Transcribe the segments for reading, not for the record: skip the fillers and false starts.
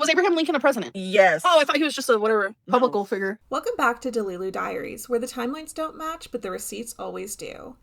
Was Abraham Lincoln a president? Yes. Oh, I thought he was just a whatever publical figure. Welcome back to Delulu Diaries, where the timelines don't match, but the receipts always do.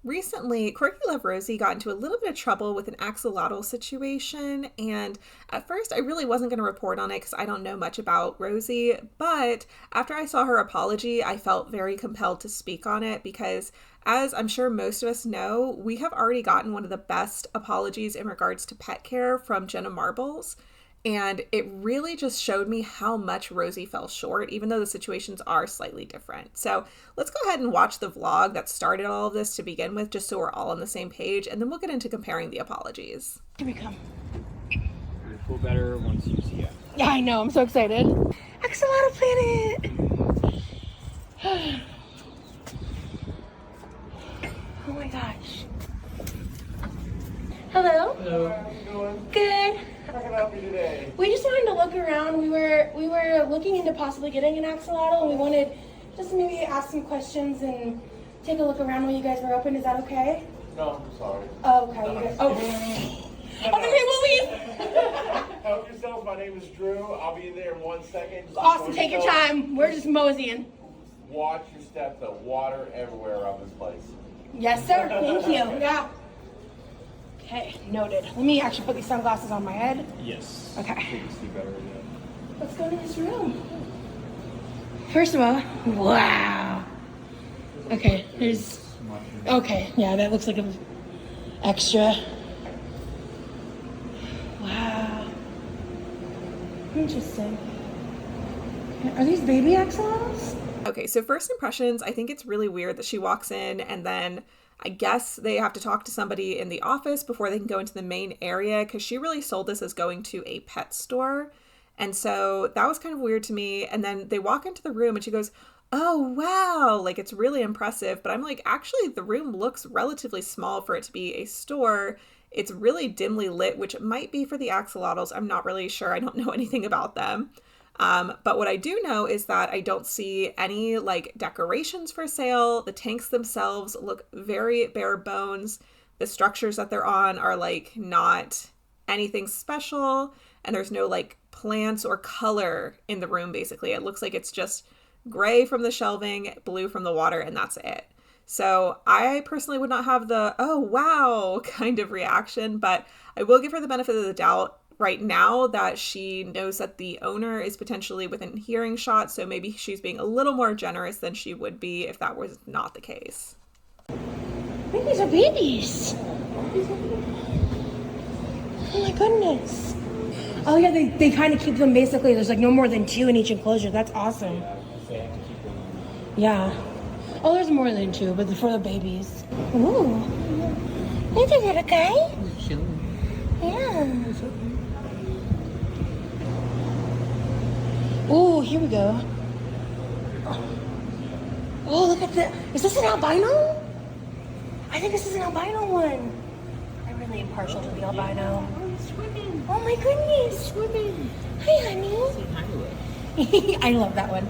Recently, Quirky Love Rosee got into a little bit of trouble with an axolotl situation, and at first I really wasn't going to report on it because I don't know much about Rosee, but after I saw her apology, I felt very compelled to speak on it because, as I'm sure most of us know, we have already gotten one of the best apologies in regards to pet care from Jenna Marbles. And it really just showed me how much Rosee fell short, even though the situations are slightly different. So let's go ahead and watch the vlog that started all of this to begin with, just so we're all on the same page, and then we'll get into comparing the apologies. Here we come. You'll feel better once you see it. Yeah, I know. I'm so excited. Axolotl Planet! Oh my gosh. Hello? Hello. How's it going? Good. How can I help you today? We just wanted to look around. We were looking into possibly getting an axolotl, and we wanted just maybe ask some questions and take a look around while you guys were open. Is that okay? No, I'm sorry. Oh, okay. You guys, okay, we'll leave. Help yourself. My name is Drew. I'll be there in 1 second. Awesome. Take your time. We're just moseying. Watch your steps. There's water everywhere around this place. Yes, sir. Thank you. Yeah. Okay, noted. Let me actually put these sunglasses on my head. Yes. Okay. You can see better. Yeah. Let's go to this room. First of all, wow. Okay, there's. Okay, yeah, that looks like an extra. Wow. Interesting. Are these baby axolotls? Okay, so first impressions, I think it's really weird that she walks in and then I guess they have to talk to somebody in the office before they can go into the main area because she really sold this as going to a pet store. And so that was kind of weird to me. And then they walk into the room and she goes, oh, wow, like it's really impressive. But I'm like, actually, the room looks relatively small for it to be a store. It's really dimly lit, which might be for the axolotls. I'm not really sure. I don't know anything about them. But what I do know is that I don't see any like decorations for sale. The tanks themselves look very bare bones. The structures that they're on are like not anything special. And there's no like plants or color in the room, basically. It looks like it's just gray from the shelving, blue from the water, and that's it. So I personally would not have the, oh, wow, kind of reaction, but I will give her the benefit of the doubt right now that she knows that the owner is potentially within hearing shot, so maybe she's being a little more generous than she would be if that was not the case. I think these are babies. Oh my goodness. Oh yeah, they kind of keep them basically, there's like no more than 2 in each enclosure. That's awesome. Yeah. Oh, there's more than 2, but for the babies. Ooh. Is it a guy? Yeah. Oh, here we go. Oh, look at that. Is this an albino? I think this is an albino one. I'm really impartial to the albino. Oh, he's swimming. Oh my goodness. He's swimming. Hi, honey. Say hi to it. I love that one.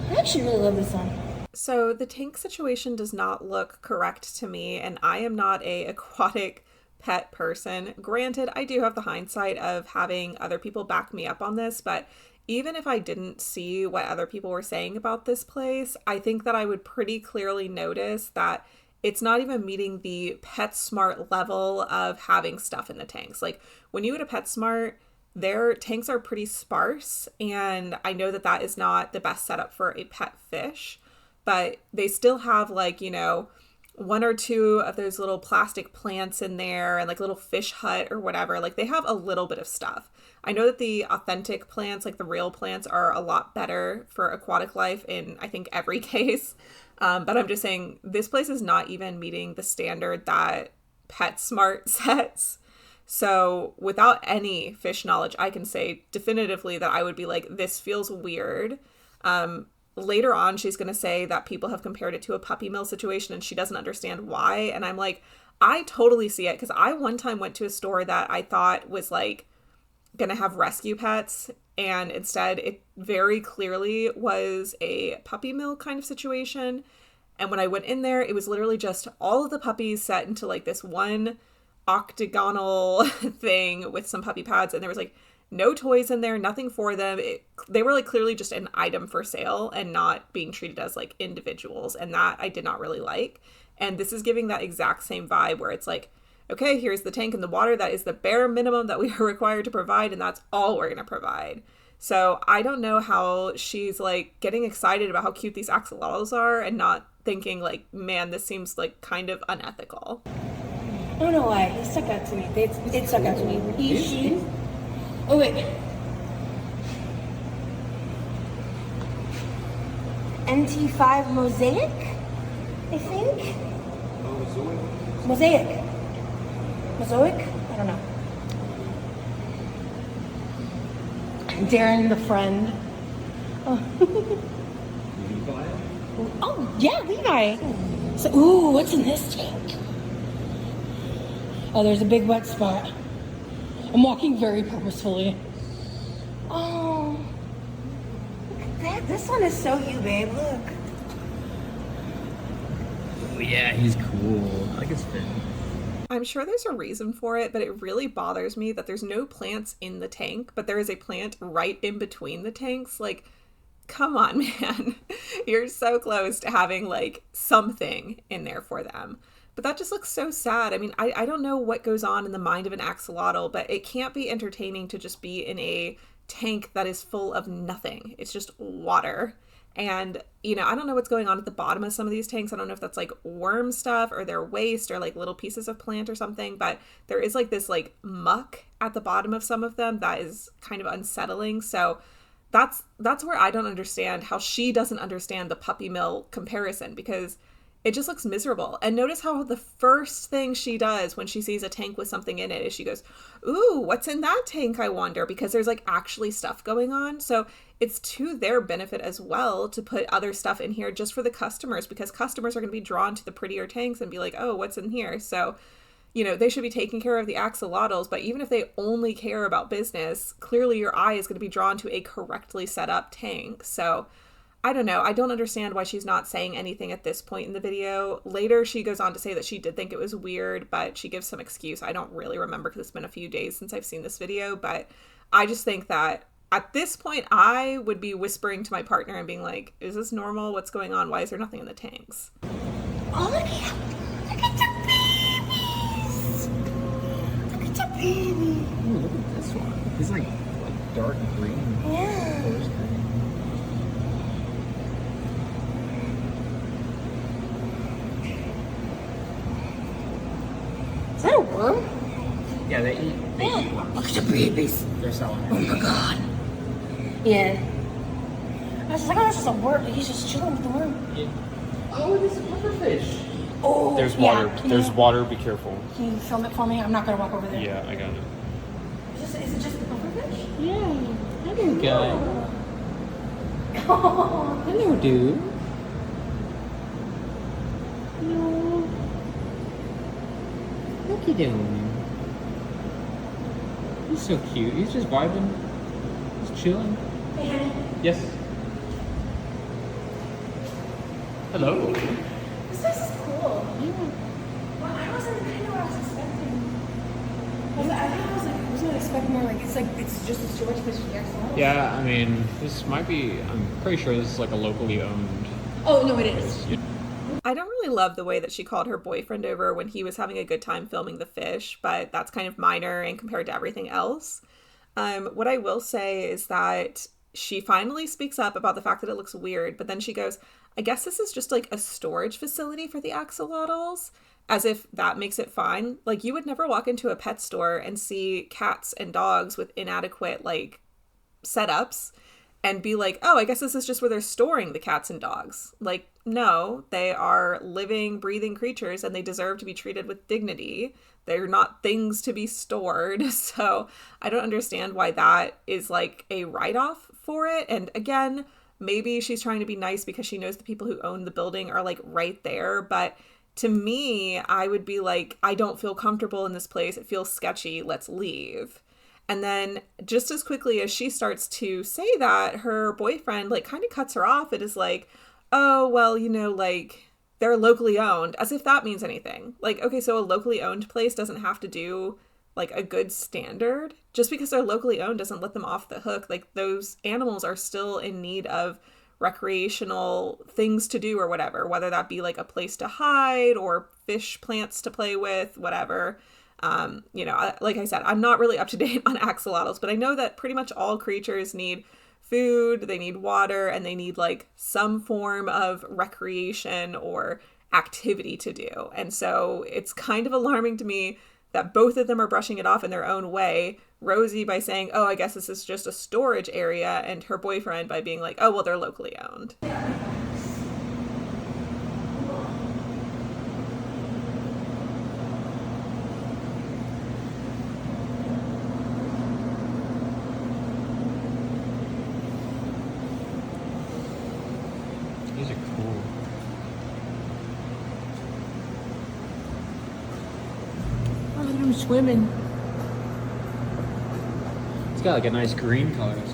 I actually really love this one. So the tank situation does not look correct to me, and I am not a aquatic pet person. Granted, I do have the hindsight of having other people back me up on this, but even if I didn't see what other people were saying about this place, I think that I would pretty clearly notice that it's not even meeting the PetSmart level of having stuff in the tanks. Like when you go to PetSmart, their tanks are pretty sparse, and I know that that is not the best setup for a pet fish, but they still have like, you know, 1 or 2 of those little plastic plants in there and like a little fish hut or whatever. Like they have a little bit of stuff. I know that the authentic plants, like the real plants, are a lot better for aquatic life in I think every case. But I'm just saying this place is not even meeting the standard that PetSmart sets. So without any fish knowledge, I can say definitively that I would be like, this feels weird. Later on, she's going to say that people have compared it to a puppy mill situation and she doesn't understand why. And I'm like, I totally see it, because I one time went to a store that I thought was like going to have rescue pets, and instead it very clearly was a puppy mill kind of situation. And when I went in there, it was literally just all of the puppies set into like this one octagonal thing with some puppy pads, and there was like no toys in there, nothing for them. They were like clearly just an item for sale and not being treated as like individuals, and that I did not really like. And this is giving that exact same vibe where it's like, okay, here's the tank and the water. That is the bare minimum that we are required to provide, and that's all we're going to provide. So I don't know how she's like getting excited about how cute these axolotls are and not thinking like, man, this seems like kind of unethical. I don't know why. It stuck out to me. It stuck out to me. He, she. Oh, wait. NT5 Mosaic, I think? Mosaic. Mosaic? I don't know. Darren, the friend. Oh, oh yeah, Levi. So, ooh, what's in this tank? Oh, there's a big wet spot. I'm walking very purposefully. Oh, look at that. This one is so you, babe. Look. Oh yeah, he's cool. I like his fin. I'm sure there's a reason for it, but it really bothers me that there's no plants in the tank, but there is a plant right in between the tanks. Like, come on, man. You're so close to having like something in there for them. But that just looks so sad. I mean, I don't know what goes on in the mind of an axolotl, but it can't be entertaining to just be in a tank that is full of nothing. It's just water. And, you know, I don't know what's going on at the bottom of some of these tanks. I don't know if that's like worm stuff or their waste or like little pieces of plant or something, but there is like this like muck at the bottom of some of them that is kind of unsettling. So that's where I don't understand how she doesn't understand the puppy mill comparison, because it just looks miserable. And notice how the first thing she does when she sees a tank with something in it is she goes, ooh, what's in that tank, I wonder? Because there's like actually stuff going on. So it's to their benefit as well to put other stuff in here just for the customers, because customers are going to be drawn to the prettier tanks and be like, oh, what's in here? So, you know, they should be taking care of the axolotls, but even if they only care about business, clearly your eye is going to be drawn to a correctly set up tank. So I don't know. I don't understand why she's not saying anything at this point in the video. Later, she goes on to say that she did think it was weird, but she gives some excuse. I don't really remember because it's been a few days since I've seen this video, but I just think that at this point, I would be whispering to my partner and being like, is this normal? What's going on? Why is there nothing in the tanks? Oh, look at the babies. Look at the baby. Ooh, look at this one. He's like dark green. Yeah. Is that a worm? Yeah, they eat worms. Look at the babies. They're selling Oh it. my god. Yeah. I was like, oh, this is a worm. He's just chilling with the worm. Yeah. Oh, this is pufferfish. Oh, There's yeah. water. Can There's you, water. Be careful. Can you film it for me? I'm not gonna walk over there. Yeah, I got it. Is it just the pufferfish? Yeah. Hello, guy. Oh. Hello, dude. No. What you doing? He's so cute. He's just vibing. He's chilling. Hey, honey. Yes. Hello. This place is cool. Yeah. Well, I didn't know what I was expecting. I was gonna expect more like it's just a storage place for the axolotls. Yeah, I mean, this might be. I'm pretty sure this is like a locally owned Oh no, it is. place. I don't really love the way that she called her boyfriend over when he was having a good time filming the fish, but that's kind of minor and compared to everything else. What I will say is that she finally speaks up about the fact that it looks weird, but then she goes, I guess this is just like a storage facility for the axolotls, as if that makes it fine. Like, you would never walk into a pet store and see cats and dogs with inadequate like setups and be like, oh, I guess this is just where they're storing the cats and dogs. Like, no, they are living, breathing creatures and they deserve to be treated with dignity. They're not things to be stored. So I don't understand why that is like a write-off for it. And again, maybe she's trying to be nice because she knows the people who own the building are like right there. But to me, I would be like, I don't feel comfortable in this place. It feels sketchy. Let's leave. And then just as quickly as she starts to say that, her boyfriend like kind of cuts her off. It is like, oh, well, you know, like they're locally owned, as if that means anything. Like, okay, so a locally owned place doesn't have to do like a good standard. Just because they're locally owned doesn't let them off the hook. Like, those animals are still in need of recreational things to do or whatever, whether that be like a place to hide or fish plants to play with, whatever. You know, like I said, I'm not really up to date on axolotls, but I know that pretty much all creatures need food, they need water, and they need like some form of recreation or activity to do. And so it's kind of alarming to me that both of them are brushing it off in their own way. Rosee by saying, oh, I guess this is just a storage area, and her boyfriend by being like, oh, well, they're locally owned. These are cool. Oh, look at him swimming. It's got like a nice green color. So.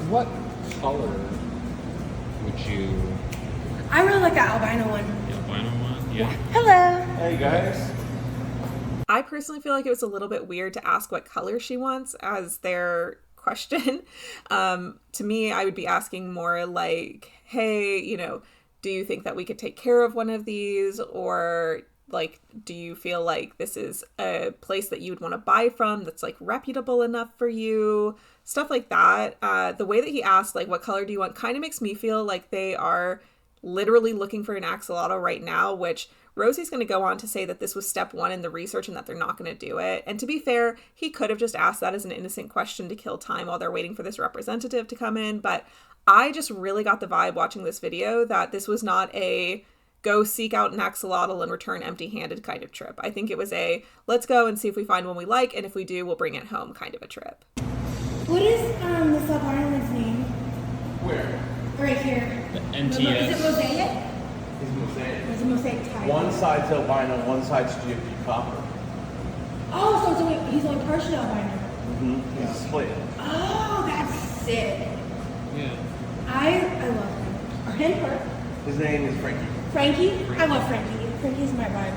What color would you? I really like that albino one. The albino one? Yeah. Hello. Hey guys. I personally feel like it was a little bit weird to ask what color she wants as their question. To me, I would be asking more like, hey, you know, do you think that we could take care of one of these? Or like, do you feel like this is a place that you would want to buy from that's like reputable enough for you? Stuff like that. The way that he asked, like, what color do you want, kind of makes me feel like they are literally looking for an axolotl right now, which Rosee's going to go on to say that this was step one in the research and that they're not going to do it. And to be fair, he could have just asked that as an innocent question to kill time while they're waiting for this representative to come in. But I just really got the vibe watching this video that this was not a go seek out an axolotl and return empty-handed kind of trip. I think it was a let's go and see if we find one we like, and if we do, we'll bring it home kind of a trip. What is this albino's name? Where? Right here. The Is it NTS. mosaic? He's mosaic. It's a mosaic type. One side's albino, one side's GFP copper. Oh, so he's only partially albino. Mm-hmm. He's split. Oh, that's sick. Yeah. I love him. Or him, her. His name is Frankie. Frankie? I love Frankie. Frankie's my vibe.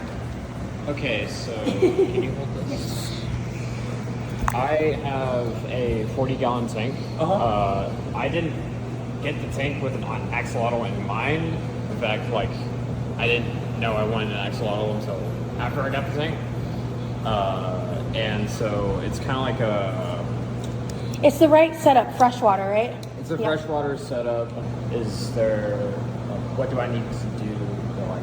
Okay, so can you hold this? I have a 40-gallon tank. I didn't get the tank with an axolotl in mind. In fact, like, I didn't know I wanted an axolotl until after I got the tank. And so it's kind of like a... It's the right setup, freshwater, right? It's a freshwater setup. Is there... what do I need to do?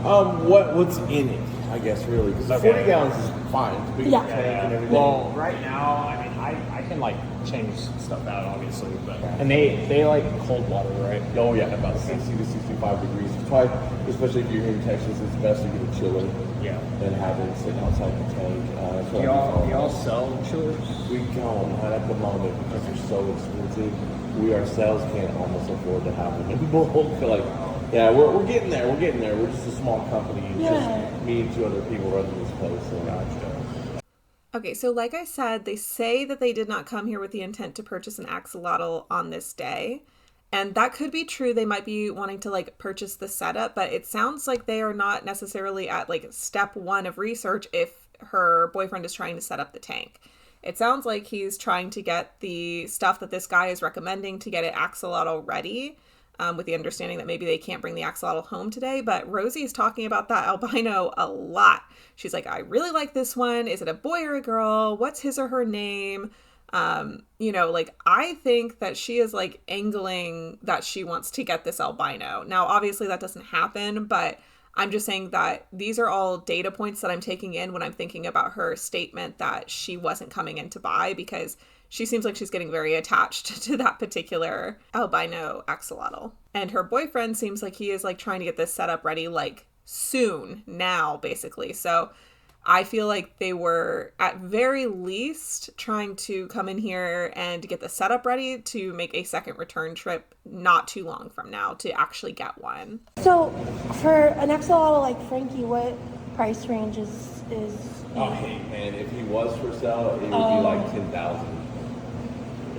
What's in it? I guess really, because 40 gallons is fine. It's a big Yeah. tank and everything. Well, right now, I mean, I can like change stuff out, obviously, but and they like cold water, right? Oh yeah, about 60 to 65 degrees. It's probably, especially if you're here in Texas, it's best to get it chilling Yeah. than have it sitting outside the tank. That's what Do y'all sell chillers? We don't, not at the moment, because they're so expensive. We ourselves can't almost afford to have them in bulk. Like, yeah, we're getting there. We're getting there. We're just a small company. It's just me and two other people running this place. So. Gotcha. Okay, so like I said, they say that they did not come here with the intent to purchase an axolotl on this day. And that could be true. They might be wanting to like purchase the setup, but it sounds like they are not necessarily at like step one of research if her boyfriend is trying to set up the tank. It sounds like he's trying to get the stuff that this guy is recommending to get it axolotl ready, with the understanding that maybe they can't bring the axolotl home today. But Rosee is talking about that albino a lot. She's like, I really like this one. Is it a boy or a girl? What's his or her name? You know, like, I think that she is like angling that she wants to get this albino. Now, obviously that doesn't happen, but I'm just saying that these are all data points that I'm taking in when I'm thinking about her statement that she wasn't coming in to buy, because she seems like she's getting very attached to that particular albino axolotl. And her boyfriend seems like he is like trying to get this setup ready like soon, now, basically. So I feel like they were at very least trying to come in here and get the setup ready to make a second return trip not too long from now to actually get one. So for an axolotl like Frankie, what price range is Oh, hey, man, if he was for sale, it would be like 10,000.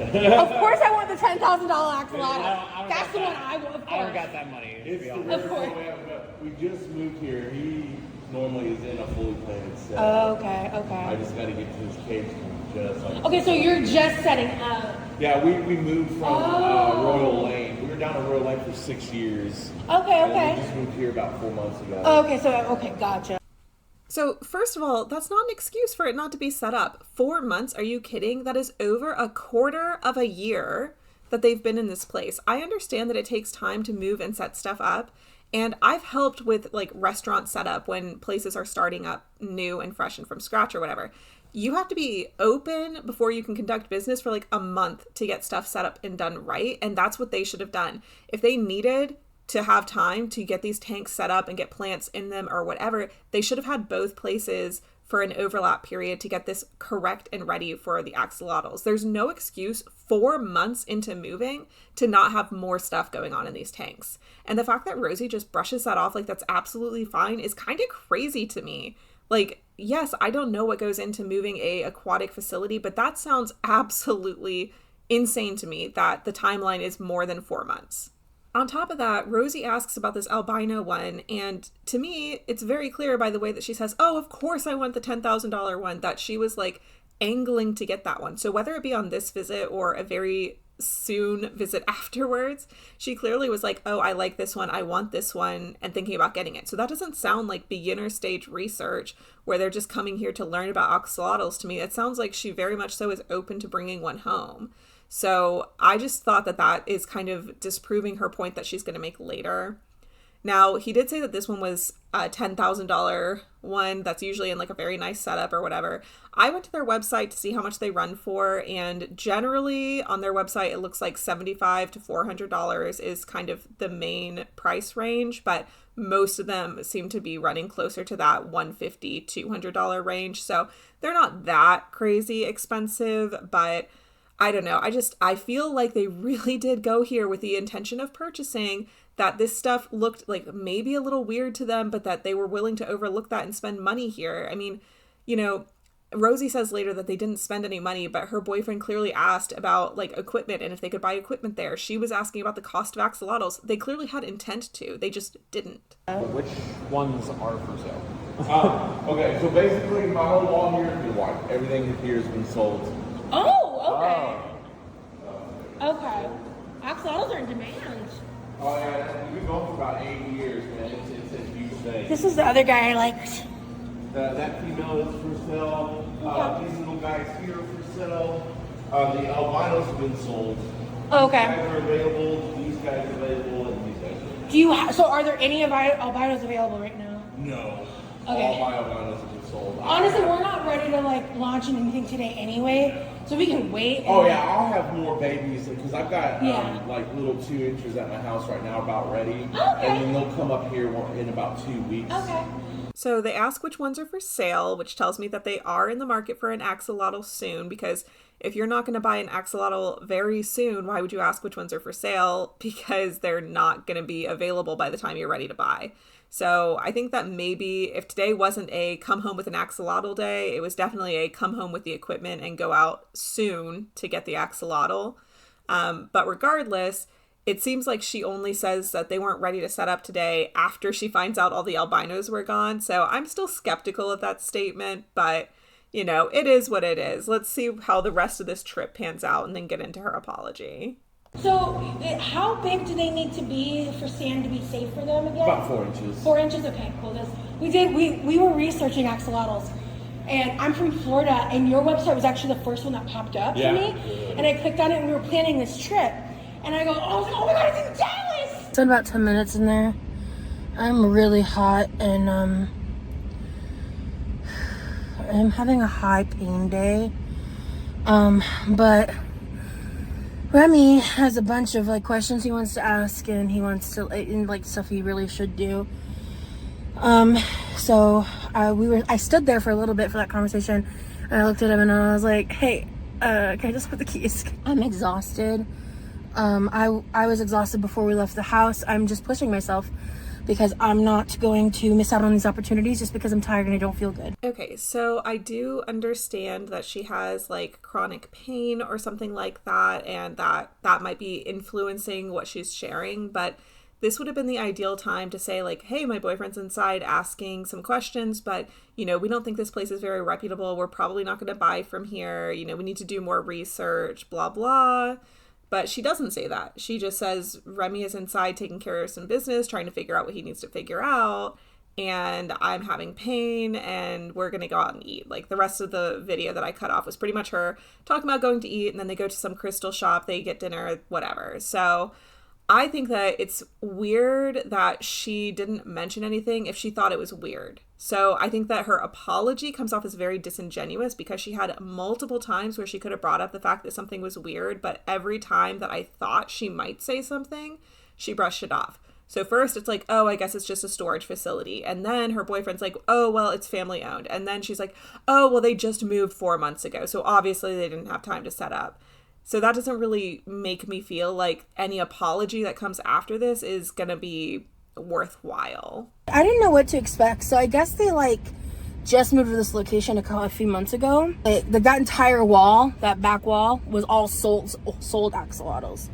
Of course I want the $10,000 axolotl. I don't That's got the one that. I want, of I don't course. got that money. To It's be the honest. rare Of course. one we have, but we just moved here. He normally is in a fully planted set. Oh, okay, I okay. just got to get to his cage and just like. Okay, so you're just setting up. Yeah, we moved from Oh. Royal Lane. We were down at Royal Lane for 6 years. Okay, And okay. we just moved here about 4 months ago. Okay, gotcha. So, first of all, that's not an excuse for it not to be set up. 4 months? Are you kidding? That is over a quarter of a year that they've been in this place. I understand that it takes time to move and set stuff up. And I've helped with like restaurant setup when places are starting up new and fresh and from scratch or whatever. You have to be open before you can conduct business for like a month to get stuff set up and done right. And that's what they should have done. If they needed to have time to get these tanks set up and get plants in them or whatever, they should have had both places for an overlap period to get this correct and ready for the axolotls. There's no excuse 4 months into moving to not have more stuff going on in these tanks. And the fact that Rosee just brushes that off like that's absolutely fine is kind of crazy to me. Like, yes, I don't know what goes into moving a aquatic facility, but that sounds absolutely insane to me that the timeline is more than 4 months. On top of that, Rosee asks about this albino one, and to me, it's very clear by the way that she says, oh, of course I want the $10,000 one, that she was like angling to get that one. So whether it be on this visit or a very soon visit afterwards, she clearly was like, oh, I like this one, I want this one, and thinking about getting it. So that doesn't sound like beginner stage research where they're just coming here to learn about axolotls to me. It sounds like she very much so is open to bringing one home. So I just thought that that is kind of disproving her point that she's going to make later. Now, he did say that this one was a $10,000 one that's usually in like a very nice setup or whatever. I went to their website to see how much they run for, and generally on their website, it looks like $75 to $400 is kind of the main price range, but most of them seem to be running closer to that $150, $200 range. So they're not that crazy expensive, but I don't know. I feel like they really did go here with the intention of purchasing, that this stuff looked like maybe a little weird to them, but that they were willing to overlook that and spend money here. I mean, you know, Rosee says later that they didn't spend any money, but her boyfriend clearly asked about like equipment and if they could buy equipment there. She was asking about the cost of axolotls. They clearly had intent to. They just didn't. Which ones are for sale? Okay, so basically my whole wall here has been white. Everything here has been sold. Oh, okay. Okay. Axolotls are in demand. Oh yeah, we've been going for about 8 years, man. It's a huge thing. This is the other guy I liked. That female is for sale. These little guys here are for sale. The albinos have been sold. Okay. These guys are available. These guys are available, and these guys are. Do you so are there any albinos available right now? No. Okay. All my albinos have been sold. Honestly, we're not ready to like launch anything today anyway, so we can wait. Oh yeah, I'll have more babies because I've got Yeah. like little 2 inches at my house right now, about ready. Okay. And then they'll come up here in about 2 weeks. Okay. So they ask which ones are for sale, which tells me that they are in the market for an axolotl soon, because if you're not going to buy an axolotl very soon, why would you ask which ones are for sale? Because they're not going to be available by the time you're ready to buy. So I think that maybe if today wasn't a come home with an axolotl day, it was definitely a come home with the equipment and go out soon to get the axolotl. But regardless, it seems like she only says that they weren't ready to set up today after she finds out all the albinos were gone. So I'm still skeptical of that statement, but you know, it is what it is. Let's see how the rest of this trip pans out and then get into her apology. So, how big do they need to be for sand to be safe for them again? About 4 inches. 4 inches, okay, cool. We were researching axolotls, and I'm from Florida, and your website was actually the first one that popped up for me, and I clicked on it, and we were planning this trip, and I go, oh my god, it's in Dallas! It's been about 10 minutes in there. I'm really hot, and I'm having a high pain day, but Remy has a bunch of like questions he wants to ask, and he wants to like stuff he really should do. So I stood there for a little bit for that conversation, and I looked at him and I was like, hey, can I just put the keys? I'm exhausted. I was exhausted before we left the house. I'm just pushing myself because I'm not going to miss out on these opportunities just because I'm tired and I don't feel good. Okay, so I do understand that she has like chronic pain or something like that, and that might be influencing what she's sharing, but this would have been the ideal time to say like, hey, my boyfriend's inside asking some questions, but we don't think this place is very reputable. We're probably not going to buy from here. We need to do more research, blah, blah. But she doesn't say that. She just says Remy is inside taking care of some business, trying to figure out what he needs to figure out. And I'm having pain and we're going to go out and eat. Like the rest of the video that I cut off was pretty much her talking about going to eat. And then they go to some crystal shop, they get dinner, whatever. So I think that it's weird that she didn't mention anything if she thought it was weird. So I think that her apology comes off as very disingenuous because she had multiple times where she could have brought up the fact that something was weird, but every time that I thought she might say something, she brushed it off. So first it's like, oh, I guess it's just a storage facility. And then her boyfriend's like, oh, well, it's family owned. And then she's like, oh, well, they just moved 4 months ago. So obviously they didn't have time to set up. So that doesn't really make me feel like any apology that comes after this is going to be worthwhile. I didn't know what to expect. So I guess they just moved to this location a few months ago. That entire wall, that back wall, was all sold axolotls.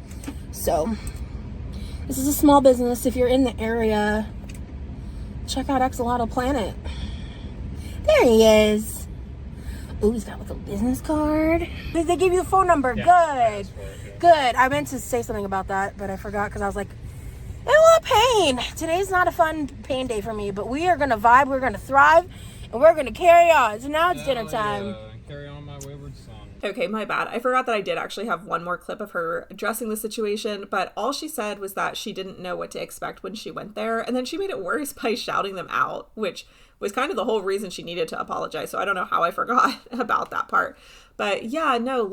So this is a small business. If you're in the area, check out Axolotl Planet. There he is. Ooh, he's got like a business card. Did they give you a phone number? Yeah, good. I meant to say something about that, but I forgot because I was like, I want pain. Today's not a fun pain day for me, but we are going to vibe, we're going to thrive, and we're going to carry on. So now it's dinner time. Carry on my wayward son. Okay, my bad. I forgot that I did actually have one more clip of her addressing the situation, but all she said was that she didn't know what to expect when she went there, and then she made it worse by shouting them out, which was kind of the whole reason she needed to apologize. So I don't know how I forgot about that part. But yeah, no,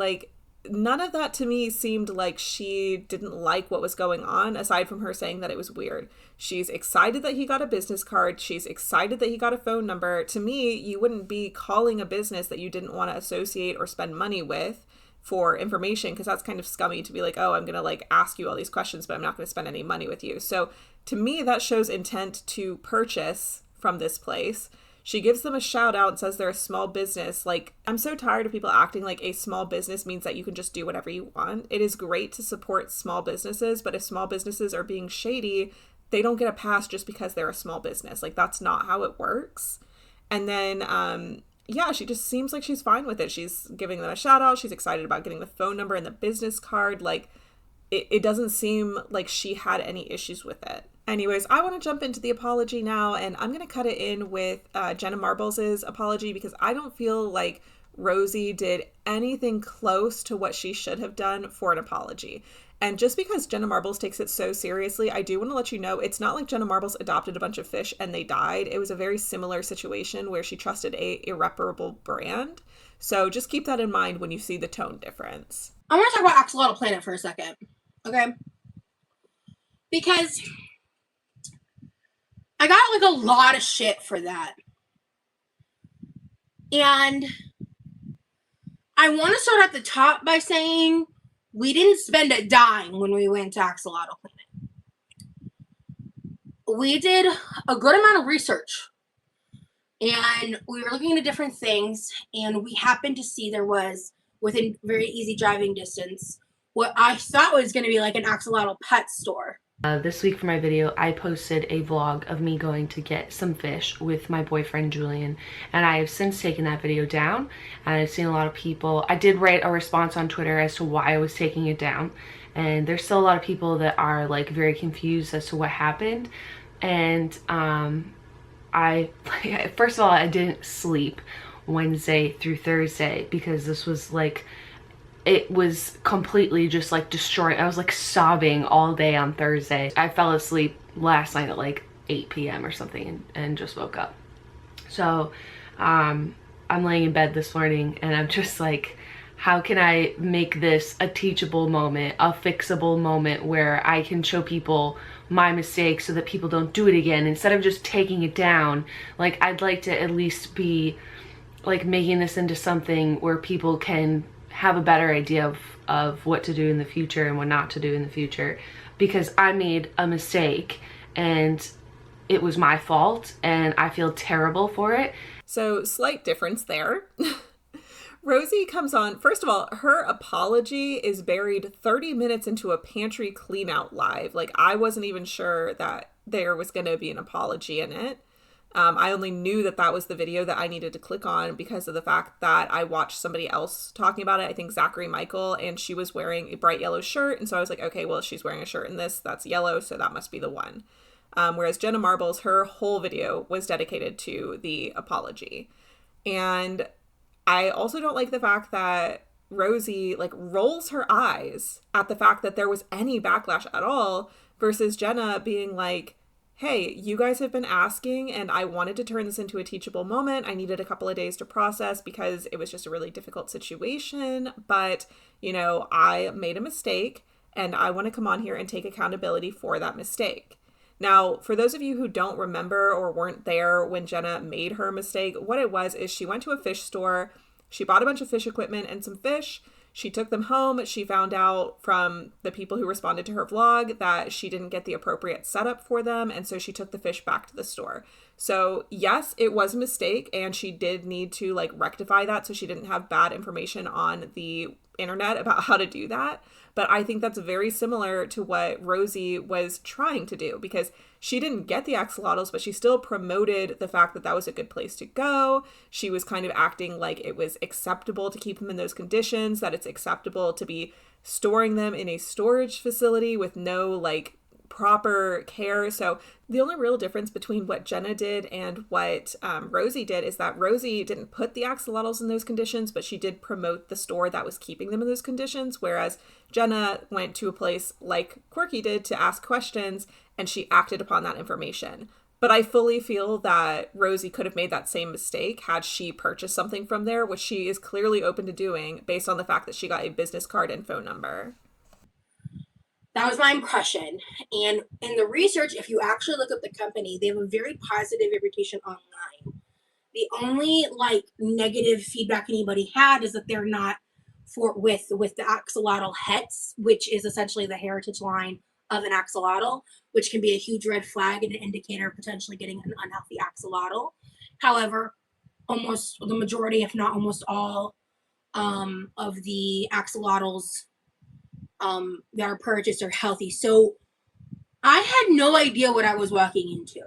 none of that to me seemed like she didn't like what was going on, aside from her saying that it was weird. She's excited that he got a business card. She's excited that he got a phone number. To me, you wouldn't be calling a business that you didn't want to associate or spend money with for information, because that's kind of scummy to be like, oh, I'm going to ask you all these questions, but I'm not going to spend any money with you. So to me, that shows intent to purchase from this place. She gives them a shout out and says they're a small business. I'm so tired of people acting like a small business means that you can just do whatever you want. It is great to support small businesses, but if small businesses are being shady, they don't get a pass just because they're a small business. That's not how it works. And then, she just seems like she's fine with it. She's giving them a shout out. She's excited about getting the phone number and the business card. It doesn't seem like she had any issues with it. Anyways, I want to jump into the apology now, and I'm going to cut it in with Jenna Marbles' apology because I don't feel like Rosee did anything close to what she should have done for an apology. And just because Jenna Marbles takes it so seriously, I do want to let you know it's not like Jenna Marbles adopted a bunch of fish and they died. It was a very similar situation where she trusted a irreparable brand. So just keep that in mind when you see the tone difference. I want to talk about Axolotl Planet for a second, okay? Because I got a lot of shit for that. And I want to start at the top by saying we didn't spend a dime when we went to Axolotl Planet. We did a good amount of research. And we were looking into different things. And we happened to see there was, within very easy driving distance, what I thought was going to be an axolotl pet store. This week for my video, I posted a vlog of me going to get some fish with my boyfriend Julian, and I have since taken that video down, and I've seen a lot of people. I did write a response on Twitter as to why I was taking it down, and there's still a lot of people that are very confused as to what happened. And first of all, I didn't sleep Wednesday through Thursday because this was it was completely just destroying. I was sobbing all day on Thursday. I fell asleep last night at 8 p.m. or something and just woke up. So I'm laying in bed this morning and I'm just how can I make this a teachable moment, a fixable moment where I can show people my mistakes so that people don't do it again instead of just taking it down. I'd like to at least be making this into something where people can have a better idea of what to do in the future and what not to do in the future, because I made a mistake and it was my fault and I feel terrible for it. So slight difference there. Rosee comes on. First of all, her apology is buried 30 minutes into a pantry clean out live. Like, I wasn't even sure that there was going to be an apology in it. I only knew that that was the video that I needed to click on because of the fact that I watched somebody else talking about it. I think Zachary Michael, and she was wearing a bright yellow shirt. And so I was like, okay, well, she's wearing a shirt in this, that's yellow, so that must be the one. Whereas Jenna Marbles, her whole video was dedicated to the apology. And I also don't like the fact that Rosee like rolls her eyes at the fact that there was any backlash at all versus Jenna being like, hey, you guys have been asking and I wanted to turn this into a teachable moment. I needed a couple of days to process because it was just a really difficult situation. But, you know, I made a mistake and I want to come on here and take accountability for that mistake. Now, for those of you who don't remember or weren't there when Jenna made her mistake, what it was is she went to a fish store, she bought a bunch of fish equipment and some fish, she took them home, she found out from the people who responded to her vlog that she didn't get the appropriate setup for them, and so she took the fish back to the store. So yes, it was a mistake, and she did need to like rectify that so she didn't have bad information on the internet about how to do that. But I think that's very similar to what Rosee was trying to do, because she didn't get the axolotls, but she still promoted the fact that that was a good place to go. She was kind of acting like it was acceptable to keep them in those conditions, that it's acceptable to be storing them in a storage facility with no like proper care. So the only real difference between what Jenna did and what Rosee did is that Rosee didn't put the axolotls in those conditions, but she did promote the store that was keeping them in those conditions, whereas Jenna went to a place like Quirky did to ask questions, and she acted upon that information. But I fully feel that Rosee could have made that same mistake had she purchased something from there, which she is clearly open to doing based on the fact that she got a business card and phone number. That was my impression. And in the research, if you actually look up the company, they have a very positive reputation online. The only like negative feedback anybody had is that they're not with the axolotl hets, which is essentially the heritage line of an axolotl, which can be a huge red flag and an indicator of potentially getting an unhealthy axolotl. However, almost the majority, if not almost all, of the axolotls that are purchased are healthy. So I had no idea what I was walking into.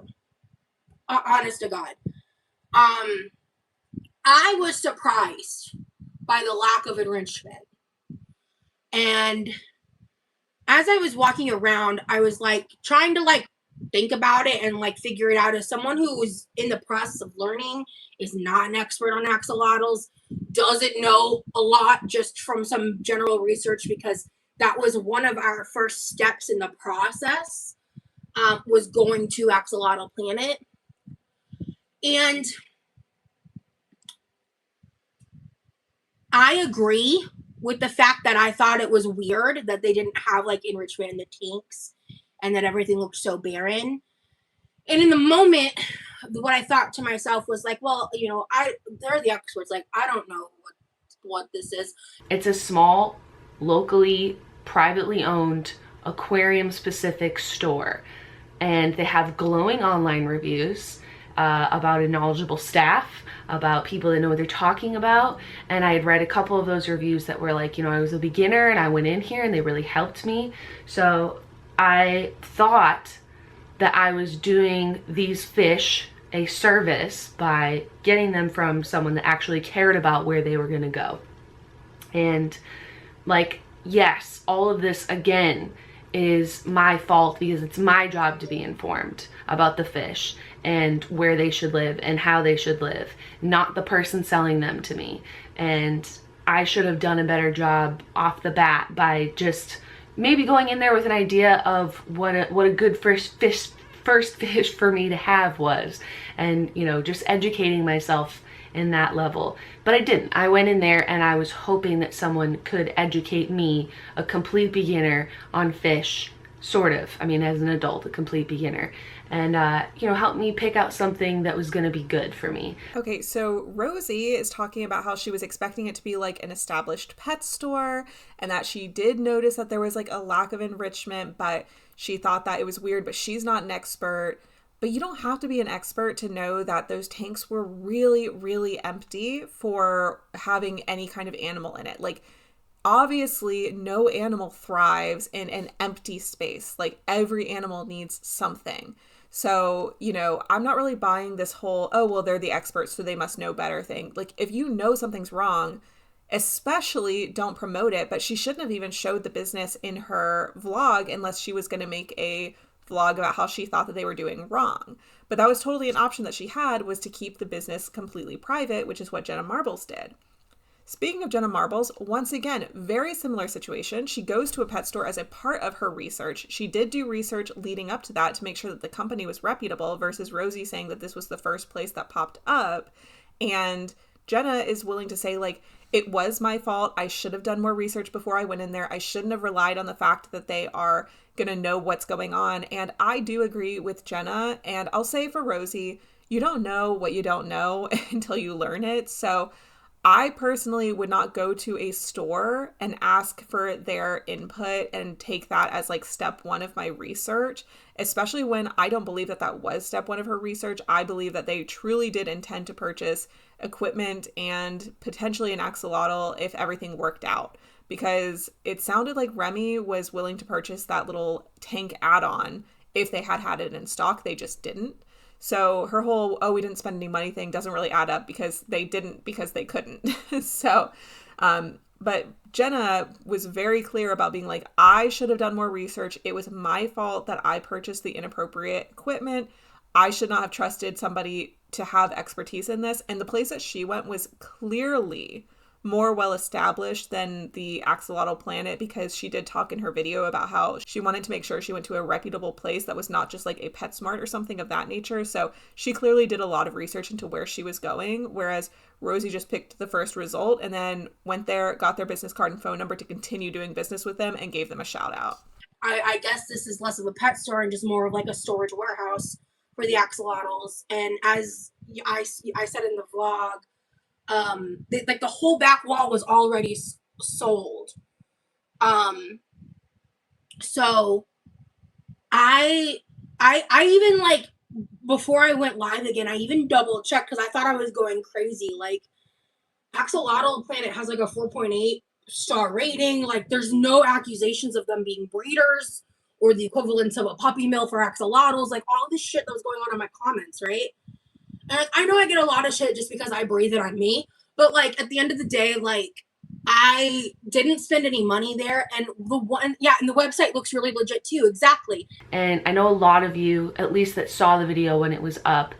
Honest to God. I was surprised by the lack of enrichment. And as I was walking around, I was like trying to like think about it and like figure it out. As someone who was in the process of learning, is not an expert on axolotls, doesn't know a lot just from some general research, because that was one of our first steps in the process, was going to Axolotl Planet. And I agree with the fact that I thought it was weird that they didn't have like enrichment in the tanks and that everything looked so barren. And in the moment, what I thought to myself was like, well, you know, they're the experts. Like, I don't know what this is. It's a small, locally, privately owned, aquarium-specific store. And they have glowing online reviews about a knowledgeable staff, about people that know what they're talking about. And I had read a couple of those reviews that were like, you know, I was a beginner and I went in here and they really helped me. So I thought that I was doing these fish a service by getting them from someone that actually cared about where they were going to go. And like, yes, all of this again is my fault because it's my job to be informed about the fish and where they should live and how they should live, not the person selling them to me. And I should have done a better job off the bat by just maybe going in there with an idea of what a good first fish for me to have was, and you know, just educating myself in that level. But I didn't. I went in there and I was hoping that someone could educate me, a complete beginner, on fish, sort of. I mean, as an adult, a complete beginner. And, you know, help me pick out something that was going to be good for me. Okay, so Rosee is talking about how she was expecting it to be like an established pet store and that she did notice that there was like a lack of enrichment, but she thought that it was weird, but she's not an expert. But you don't have to be an expert to know that those tanks were really, really empty for having any kind of animal in it. Like, obviously, no animal thrives in an empty space. Like, every animal needs something. So, you know, I'm not really buying this whole, oh, well, they're the experts, so they must know better thing. Like, if you know something's wrong, especially don't promote it. But she shouldn't have even showed the business in her vlog unless she was going to make a vlog about how she thought that they were doing wrong. But that was totally an option that she had, was to keep the business completely private, which is what Jenna Marbles did. Speaking of Jenna Marbles, once again, very similar situation. She goes to a pet store as a part of her research. She did do research leading up to that to make sure that the company was reputable, versus Rosee saying that this was the first place that popped up. And Jenna is willing to say, like, it was my fault. I should have done more research before I went in there. I shouldn't have relied on the fact that they are going to know what's going on. And I do agree with Jenna. And I'll say for Rosee, you don't know what you don't know until you learn it. So I personally would not go to a store and ask for their input and take that as like step one of my research, especially when I don't believe that that was step one of her research. I believe that they truly did intend to purchase equipment and potentially an axolotl if everything worked out, because it sounded like Remy was willing to purchase that little tank add-on if they had it in stock. They just didn't. So her whole, oh, we didn't spend any money thing doesn't really add up, because they didn't, because they couldn't. So, but Jenna was very clear about being like, I should have done more research. It was my fault that I purchased the inappropriate equipment. I should not have trusted somebody to have expertise in this. And the place that she went was clearly more well established than the Axolotl Planet, because she did talk in her video about how she wanted to make sure she went to a reputable place that was not just like a PetSmart or something of that nature. So she clearly did a lot of research into where she was going, whereas Rosee just picked the first result and then went there, got their business card and phone number to continue doing business with them, and gave them a shout out. I guess this is less of a pet store and just more of like a storage warehouse for the axolotls. And as I said in the vlog, like the whole back wall was already sold. So I even, like, before I went live again, I even double checked because I thought I was going crazy. Like, Axolotl Planet has like a 4.8 star rating. Like, there's no accusations of them being breeders or the equivalent of a puppy mill for axolotls. Like, all this shit that was going on in my comments, right? And I know I get a lot of shit just because I breathe it on me, but like at the end of the day, like I didn't spend any money there, and and the website looks really legit too. Exactly. And I know a lot of you, at least that saw the video when it was up,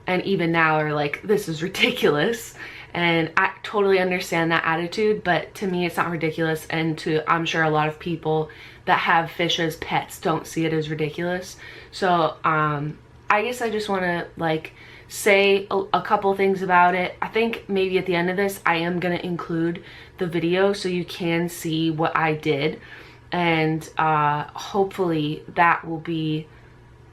and even now are like, this is ridiculous. And I totally understand that attitude, but to me it's not ridiculous, and to I'm sure a lot of people that have fish as pets don't see it as ridiculous. So I guess I just want to like say a couple things about it. I think maybe at the end of this I am going to include the video so you can see what I did, and hopefully that will be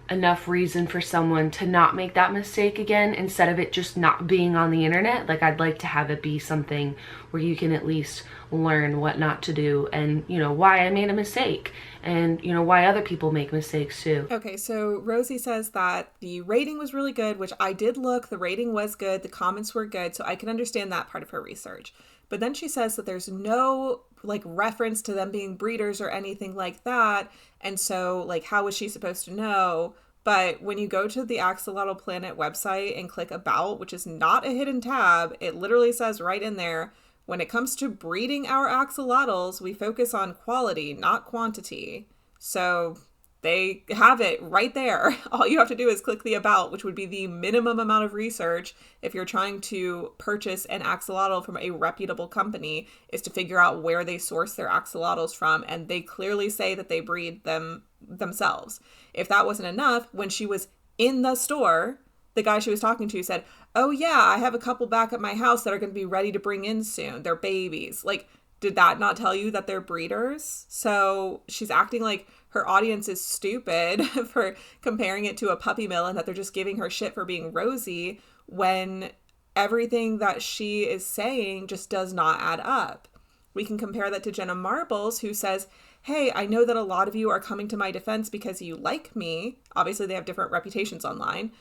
enough reason for someone to not make that mistake again, instead of it just not being on the internet. Like, I'd like to have it be something where you can at least learn what not to do, and you know why I made a mistake, and you know why other people make mistakes too. Okay, so Rosee says that the rating was really good, which I did look. The rating was good, the comments were good, so I can understand that part of her research. But then she says that there's no like reference to them being breeders or anything like that, and so like how was she supposed to know? But when you go to the Axolotl Planet website and click about, which is not a hidden tab, it literally says right in there, when it comes to breeding our axolotls, we focus on quality, not quantity. So they have it right there. All you have to do is click the about, which would be the minimum amount of research if you're trying to purchase an axolotl from a reputable company, is to figure out where they source their axolotls from. And they clearly say that they breed them themselves. If that wasn't enough, when she was in the store, the guy she was talking to said, oh yeah, I have a couple back at my house that are going to be ready to bring in soon. They're babies. Like, did that not tell you that they're breeders? So she's acting like her audience is stupid for comparing it to a puppy mill and that they're just giving her shit for being Rosee, when everything that she is saying just does not add up. We can compare that to Jenna Marbles, who says, hey, I know that a lot of you are coming to my defense because you like me. Obviously, they have different reputations online.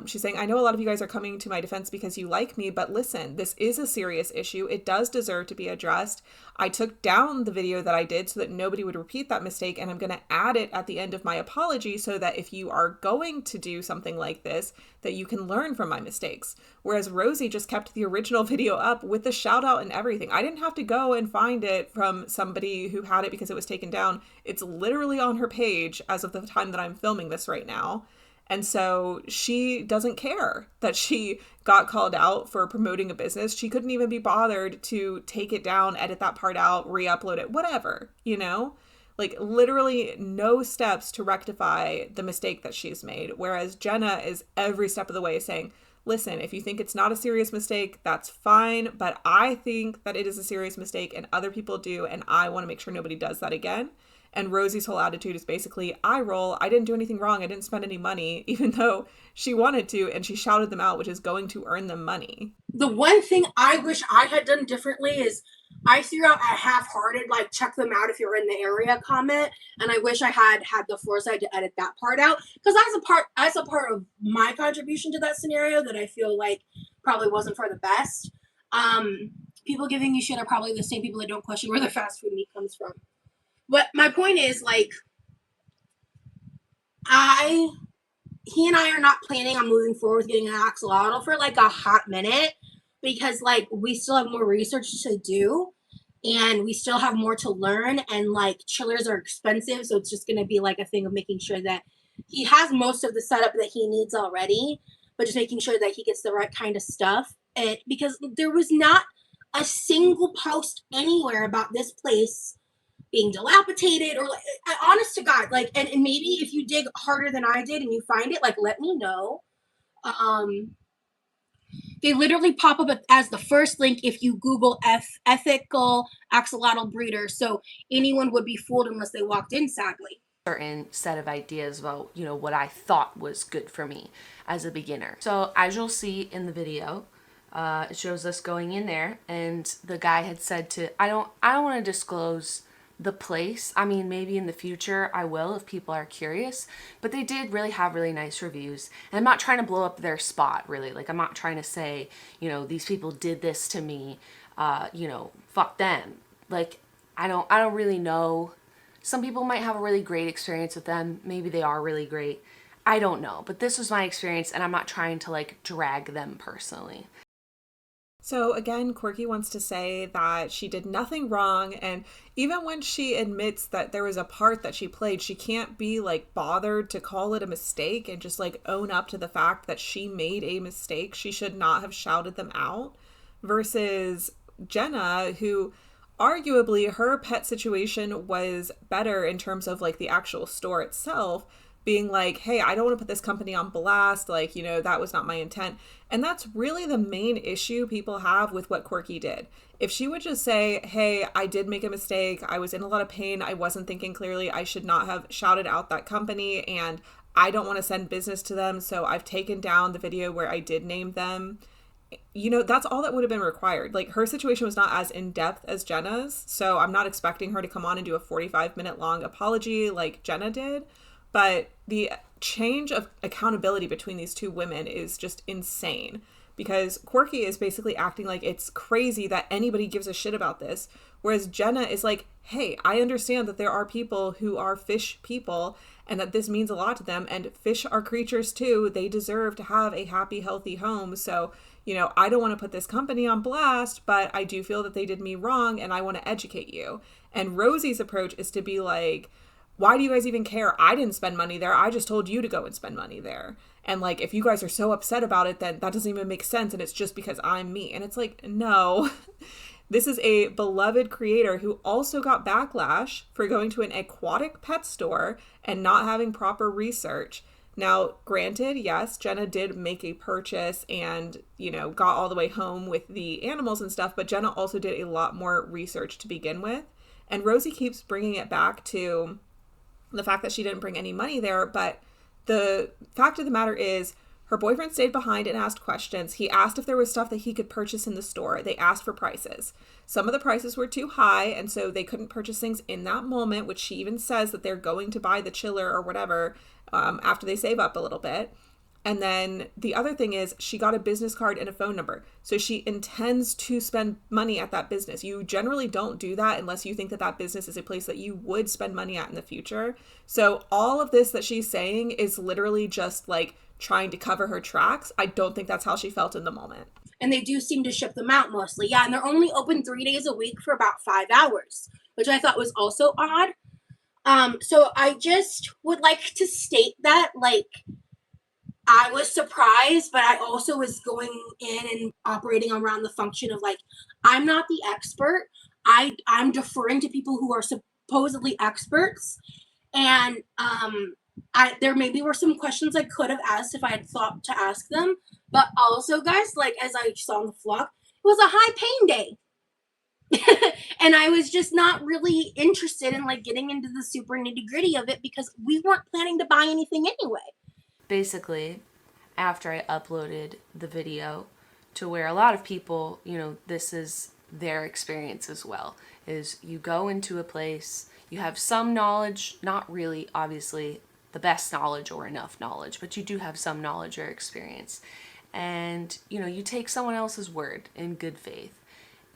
She's saying, I know a lot of you guys are coming to my defense because you like me, but listen, this is a serious issue. It does deserve to be addressed. I took down the video that I did so that nobody would repeat that mistake, and I'm going to add it at the end of my apology so that if you are going to do something like this, that you can learn from my mistakes. Whereas Rosee just kept the original video up with the shout out and everything. I didn't have to go and find it from somebody who had it because it was taken down. It's literally on her page as of the time that I'm filming this right now. And so she doesn't care that she got called out for promoting a business. She couldn't even be bothered to take it down, edit that part out, re-upload it, whatever, you know? Like literally no steps to rectify the mistake that she's made. Whereas Jenna is every step of the way saying, listen, if you think it's not a serious mistake, that's fine. But I think that it is a serious mistake and other people do. And I want to make sure nobody does that again. And Rosie's whole attitude is basically, I didn't do anything wrong. I didn't spend any money, even though she wanted to. And she shouted them out, which is going to earn them money. The one thing I wish I had done differently is I threw out a half-hearted, like, check them out if you're in the area comment. And I wish I had the foresight to edit that part out. Because that's a part of my contribution to that scenario that I feel like probably wasn't for the best. People giving you shit are probably the same people that don't question where their fast food meat comes from. But my point is, like, he and I are not planning on moving forward with getting an axolotl for, like, a hot minute. Because, like, we still have more research to do. And we still have more to learn. And, like, chillers are expensive. So it's just going to be, like, a thing of making sure that he has most of the setup that he needs already. But just making sure that he gets the right kind of stuff. Because there was not a single post anywhere about this place being dilapidated or like, honest to God, like, and maybe if you dig harder than I did and you find it, like, let me know. They literally pop up as the first link if you Google ethical axolotl breeder. So anyone would be fooled unless they walked in, sadly. Certain set of ideas about, you know, what I thought was good for me as a beginner. So as you'll see in the video, it shows us going in there and the guy had said I don't want to disclose the place. I mean, maybe in the future I will if people are curious, but they did really have really nice reviews. And I'm not trying to blow up their spot, really. Like, I'm not trying to say, you know, these people did this to me, you know, fuck them. Like, I don't really know. Some people might have a really great experience with them. Maybe they are really great. I don't know. But this was my experience, and I'm not trying to, like, drag them personally. So again, Quirky wants to say that she did nothing wrong, and even when she admits that there was a part that she played, she can't be like bothered to call it a mistake and just like own up to the fact that she made a mistake. She should not have shouted them out. Versus Jenna, who arguably her pet situation was better in terms of like the actual store itself, being like, hey, I don't want to put this company on blast. Like, you know, that was not my intent. And that's really the main issue people have with what Quirky did. If she would just say, hey, I did make a mistake. I was in a lot of pain. I wasn't thinking clearly. I should not have shouted out that company. And I don't want to send business to them. So I've taken down the video where I did name them. You know, that's all that would have been required. Like, her situation was not as in-depth as Jenna's. So I'm not expecting her to come on and do a 45-minute long apology like Jenna did. But the change of accountability between these two women is just insane, because Quirky is basically acting like it's crazy that anybody gives a shit about this, whereas Jenna is like, hey, I understand that there are people who are fish people and that this means a lot to them, and fish are creatures too. They deserve to have a happy, healthy home. So, you know, I don't want to put this company on blast, but I do feel that they did me wrong and I want to educate you. And Rosie's approach is to be like, why do you guys even care? I didn't spend money there. I just told you to go and spend money there. And like, if you guys are so upset about it, then that doesn't even make sense. And it's just because I'm me. And it's like, no, this is a beloved creator who also got backlash for going to an aquatic pet store and not having proper research. Now, granted, yes, Jenna did make a purchase and, you know, got all the way home with the animals and stuff, but Jenna also did a lot more research to begin with. And Rosee keeps bringing it back to the fact that she didn't bring any money there, but the fact of the matter is Her boyfriend stayed behind and asked questions. He asked if there was stuff that he could purchase in the store. They asked for prices. Some of the prices were too high, and so they couldn't purchase things in that moment, which she even says that they're going to buy the chiller or whatever after they save up a little bit. And then the other thing is she got a business card and a phone number. So she intends to spend money at that business. You generally don't do that unless you think that that business is a place that you would spend money at in the future. So all of this that she's saying is literally just like trying to cover her tracks. I don't think that's how she felt in the moment. And they do seem to ship them out mostly. Yeah, and they're only open 3 days a week for about 5 hours, which I thought was also odd. So I just would like to state that, like, I was surprised, but I also was going in and operating around the function of, like, I'm not the expert. I'm deferring to people who are supposedly experts. And there maybe were some questions I could have asked if I had thought to ask them. But also, guys, like, as I saw on the vlog, it was a high pain day. And I was just not really interested in, like, getting into the super nitty gritty of it because we weren't planning to buy anything anyway. Basically, after I uploaded the video to where a lot of people, you know, this is their experience as well, is you go into a place, you have some knowledge, not really, obviously, the best knowledge or enough knowledge, but you do have some knowledge or experience. And, you know, you take someone else's word in good faith.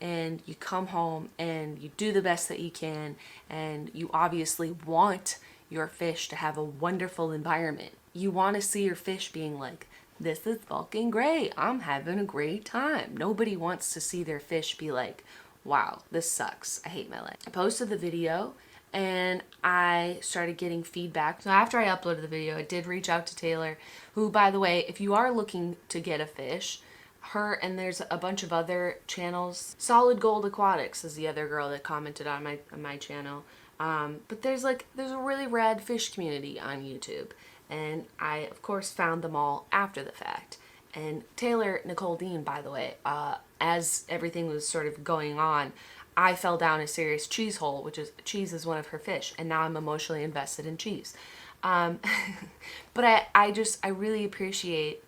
And you come home and you do the best that you can. And you obviously want your fish to have a wonderful environment. You want to see your fish being like, this is fucking great. I'm having a great time. Nobody wants to see their fish be like, wow, this sucks. I hate my life. I posted the video and I started getting feedback. So after I uploaded the video, I did reach out to Taylor, who, by the way, if you are looking to get a fish, her and there's a bunch of other channels. Solid Gold Aquatics is the other girl that commented on my channel. But there's a really rad fish community on YouTube. And I, of course, found them all after the fact. And Taylor Nicole Dean, by the way, as everything was sort of going on, I fell down a serious cheese hole, which is, cheese is one of her fish. And now I'm emotionally invested in cheese. But I really appreciate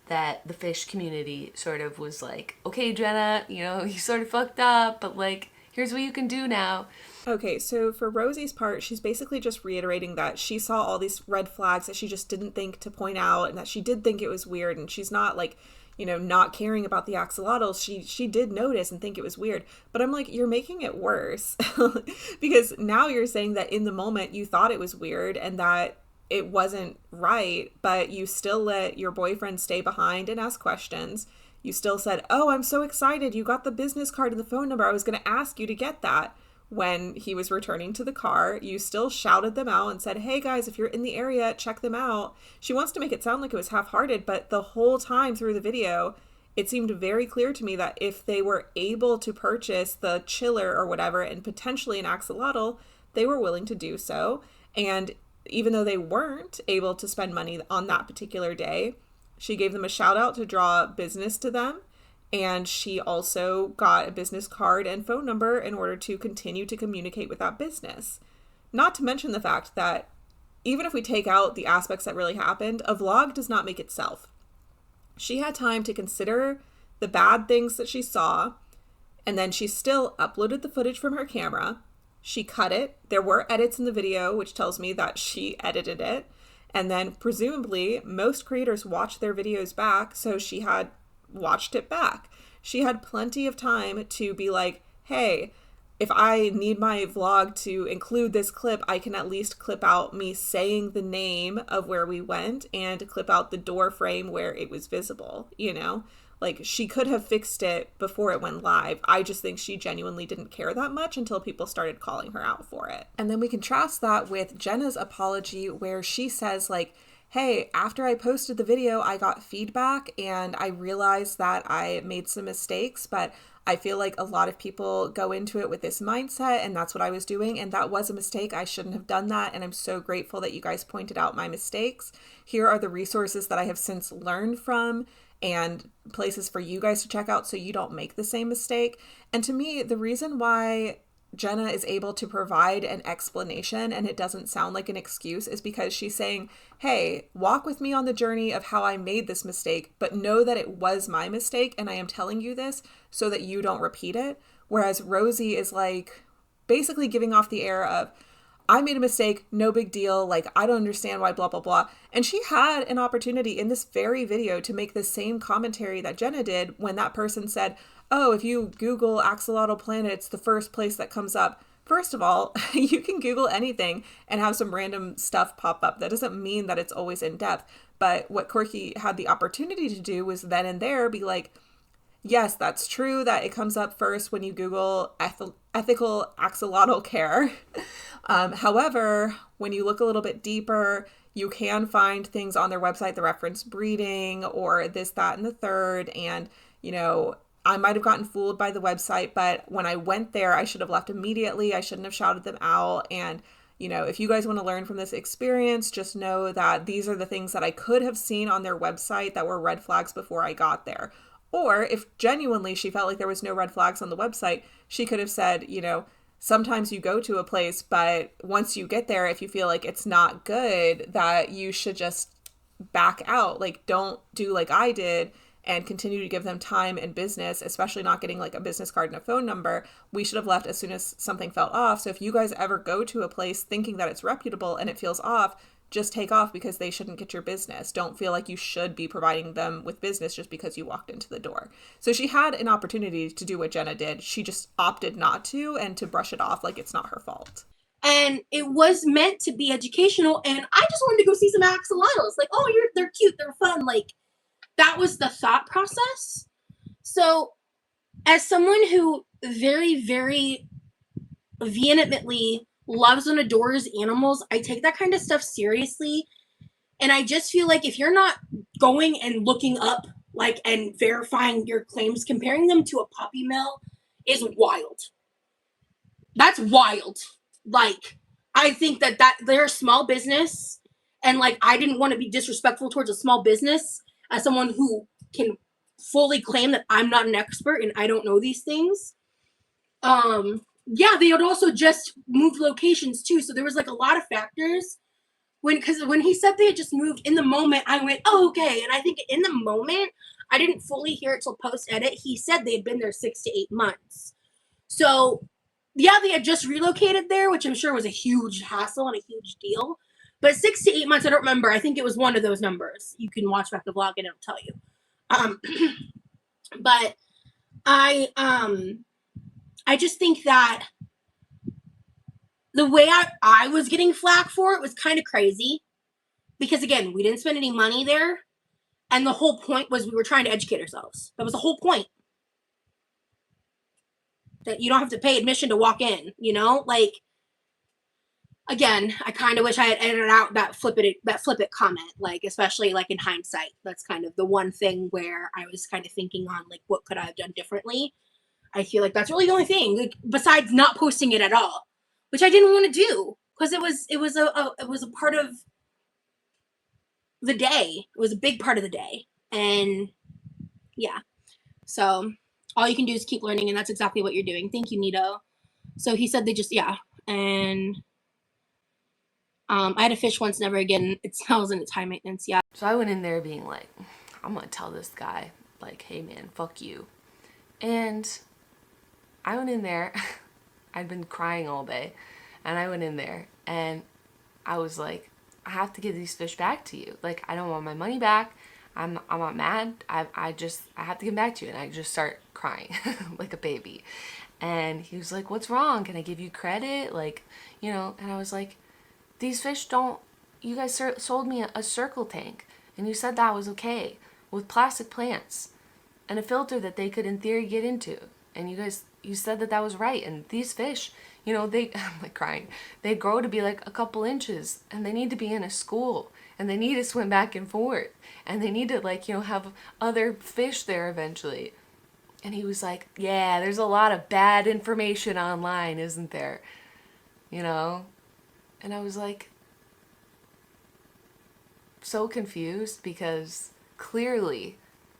that the fish community sort of was like, okay, Jenna, you know, you sort of fucked up, but like, here's what you can do now. Okay, so for Rosie's part, she's basically just reiterating that she saw all these red flags that she just didn't think to point out, and that she did think it was weird, and she's not like, you know, not caring about the axolotls. She did notice and think it was weird. But I'm like, you're making it worse. Because now you're saying that in the moment you thought it was weird and that it wasn't right, but you still let your boyfriend stay behind and ask questions. You still said, oh, I'm so excited. You got the business card and the phone number. I was going to ask you to get that. When he was returning to the car, you still shouted them out and said, hey guys, if you're in the area, check them out. She wants to make it sound like it was half-hearted, but the whole time through the video, it seemed very clear to me that if they were able to purchase the chiller or whatever and potentially an axolotl, they were willing to do so. And even though they weren't able to spend money on that particular day, she gave them a shout out to draw business to them. And she also got a business card and phone number in order to continue to communicate with that business. Not to mention the fact that even if we take out the aspects that really happened, a vlog does not make itself. She had time to consider the bad things that she saw, and then she still uploaded the footage from her camera. She cut it. There were edits in the video, which tells me that she edited it. And then presumably most creators watch their videos back, so she had watched it back. She had plenty of time to be like, hey, if I need my vlog to include this clip, I can at least clip out me saying the name of where we went and clip out the door frame where it was visible, you know? Like, she could have fixed it before it went live. I just think she genuinely didn't care that much until people started calling her out for it. And then we contrast that with Jenna's apology where she says, like, hey, after I posted the video, I got feedback and I realized that I made some mistakes, but I feel like a lot of people go into it with this mindset, and that's what I was doing, and that was a mistake. I shouldn't have done that, and I'm so grateful that you guys pointed out my mistakes. Here are the resources that I have since learned from and places for you guys to check out so you don't make the same mistake. And to me, the reason why Jenna is able to provide an explanation and it doesn't sound like an excuse is because she's saying, hey, walk with me on the journey of how I made this mistake, but know that it was my mistake and I am telling you this so that you don't repeat it. Whereas Rosee is like basically giving off the air of, I made a mistake, no big deal, like I don't understand why blah blah blah. And she had an opportunity in this very video to make the same commentary that Jenna did when that person said, oh, if you Google axolotl planet, it's the first place that comes up. First of all, you can Google anything and have some random stuff pop up. That doesn't mean that it's always in depth. But what Quirky had the opportunity to do was then and there be like, yes, that's true that it comes up first when you Google ethical axolotl care. However, when you look a little bit deeper, you can find things on their website that reference breeding or this, that, and the third. And, you know, I might have gotten fooled by the website, but when I went there, I should have left immediately. I shouldn't have shouted them out. And, you know, if you guys want to learn from this experience, just know that these are the things that I could have seen on their website that were red flags before I got there. Or if genuinely she felt like there was no red flags on the website, she could have said, you know, sometimes you go to a place, but once you get there, if you feel like it's not good, that you should just back out. Like, don't do like I did and continue to give them time and business, especially not getting like a business card and a phone number. We should have left as soon as something felt off. So if you guys ever go to a place thinking that it's reputable and it feels off, just take off because they shouldn't get your business. Don't feel like you should be providing them with business just because you walked into the door. So she had an opportunity to do what Jenna did. She just opted not to and to brush it off like it's not her fault. And it was meant to be educational, and I just wanted to go see some axolotls. Like, oh, they're cute, they're fun. Like, that was the thought process. So, as someone who very, very vehemently loves and adores animals, I take that kind of stuff seriously. And I just feel like if you're not going and looking up, like, and verifying your claims, comparing them to a puppy mill is wild. That's wild. Like, I think that they're a small business, and like, I didn't want to be disrespectful towards a small business as someone who can fully claim that I'm not an expert and I don't know these things. Yeah, they had also just moved locations too, so there was like a lot of factors. Because when he said they had just moved, in the moment I went, oh, okay. And I think in the moment, I didn't fully hear it till post-edit. He said they had been there 6 to 8 months. So yeah, they had just relocated there, which I'm sure was a huge hassle and a huge deal. But 6 to 8 months, I don't remember. I think it was one of those numbers. You can watch back the vlog and it'll tell you. But I just think that the way I was getting flack for it was kind of crazy. Because again, we didn't spend any money there. And the whole point was we were trying to educate ourselves. That was the whole point. That you don't have to pay admission to walk in, you know? Like, again, I kind of wish I had edited out that flip it comment, like, especially like in hindsight. That's kind of the one thing where I was kind of thinking on like, what could I have done differently? I feel like that's really the only thing, like, besides not posting it at all, which I didn't want to do because it was a part of the day. It was a big part of the day, and yeah. So all you can do is keep learning, and that's exactly what you're doing. Thank you, Nito. So he said they just, yeah, and I had a fish once, never again. It smells and it's high maintenance, yeah. So I went in there being like, I'm gonna tell this guy, like, hey man, fuck you. And I went in there, I'd been crying all day, and I went in there and I was like, I have to give these fish back to you. Like, I don't want my money back. I'm not mad. I have to give back to you. And I just start crying like a baby. And he was like, what's wrong? Can I give you credit? Like, you know, and I was like, these fish don't, you guys sold me a circle tank, and you said that was okay with plastic plants and a filter that they could in theory get into. And you said that was right. And these fish, you know, I'm like crying, they grow to be like a couple inches, and they need to be in a school, and they need to swim back and forth, and they need to, like, you know, have other fish there eventually. And he was like, yeah, there's a lot of bad information online, isn't there? You know? And I was like, so confused, because clearly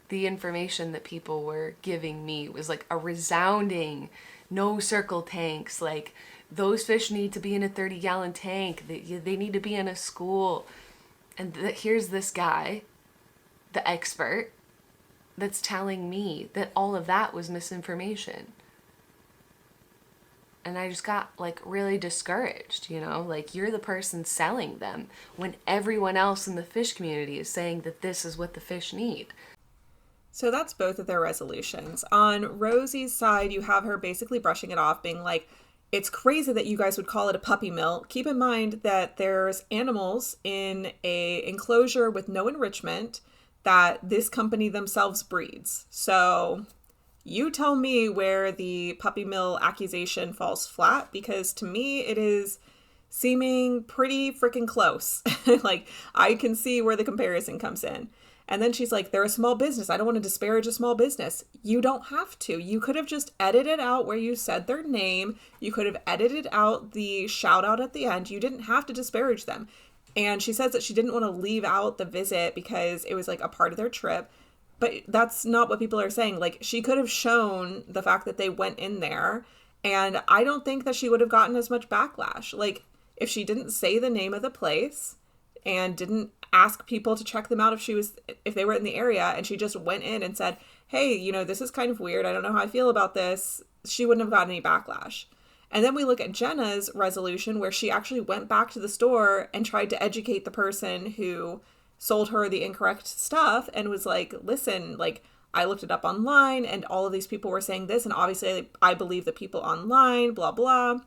the information that people were giving me was like a resounding no circle tanks. Like, those fish need to be in a 30-gallon tank. They need to be in a school. And here's this guy, the expert, that's telling me that all of that was misinformation. And I just got like really discouraged, you know, like you're the person selling them when everyone else in the fish community is saying that this is what the fish need. So that's both of their resolutions. On Rosie's side, you have her basically brushing it off, being like, it's crazy that you guys would call it a puppy mill. Keep in mind that there's animals in a enclosure with no enrichment that this company themselves breeds. So you tell me where the puppy mill accusation falls flat, because to me it is seeming pretty freaking close. Like, I can see where the comparison comes in. And then she's like, they're a small business. I don't want to disparage a small business. You don't have to. You could have just edited out where you said their name. You could have edited out the shout out at the end. You didn't have to disparage them. And she says that she didn't want to leave out the visit because it was like a part of their trip. But that's not what people are saying. Like, she could have shown the fact that they went in there, and I don't think that she would have gotten as much backlash. Like, if she didn't say the name of the place and didn't ask people to check them out if they were in the area, and she just went in and said, hey, you know, this is kind of weird, I don't know how I feel about this, she wouldn't have gotten any backlash. And then we look at Jenna's resolution, where she actually went back to the store and tried to educate the person who sold her the incorrect stuff, and was like, listen, like, I looked it up online and all of these people were saying this, and obviously I believe the people online, blah, blah.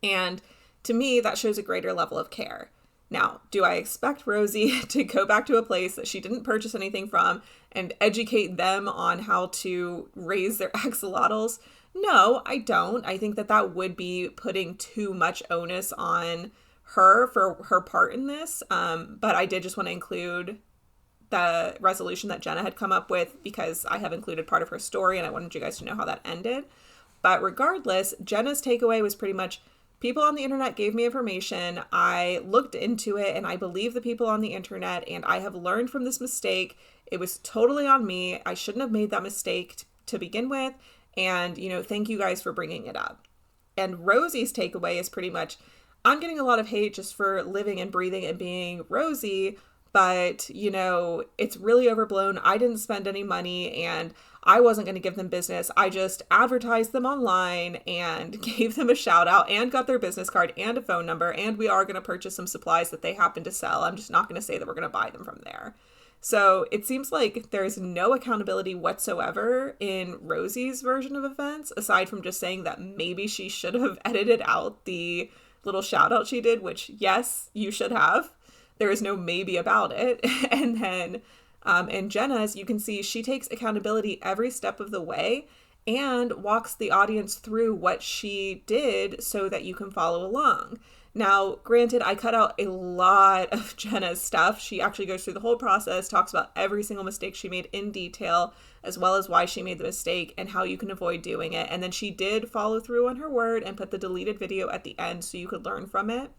And to me, that shows a greater level of care. Now, do I expect Rosie to go back to a place that she didn't purchase anything from and educate them on how to raise their axolotls? No, I don't. I think that that would be putting too much onus on her for her part in this. But I did just want to include the resolution that Jenna had come up with, because I have included part of her story and I wanted you guys to know how that ended. But regardless, Jenna's takeaway was pretty much, people on the internet gave me information. I looked into it and I believe the people on the internet, and I have learned from this mistake. It was totally on me. I shouldn't have made that mistake to begin with. And, you know, thank you guys for bringing it up. And Rosie's takeaway is pretty much, I'm getting a lot of hate just for living and breathing and being Rosie, but, you know, it's really overblown. I didn't spend any money and I wasn't going to give them business. I just advertised them online and gave them a shout out and got their business card and a phone number. And we are going to purchase some supplies that they happen to sell. I'm just not going to say that we're going to buy them from there. So it seems like there's no accountability whatsoever in Rosie's version of events, aside from just saying that maybe she should have edited out the little shout out she did, which, yes, you should have. There is no maybe about it. And then in Jenna's, you can see she takes accountability every step of the way and walks the audience through what she did so that you can follow along. Now, granted, I cut out a lot of Jenna's stuff. She actually goes through the whole process, talks about every single mistake she made in detail, as well as why she made the mistake and how you can avoid doing it. And then she did follow through on her word and put the deleted video at the end so you could learn from it.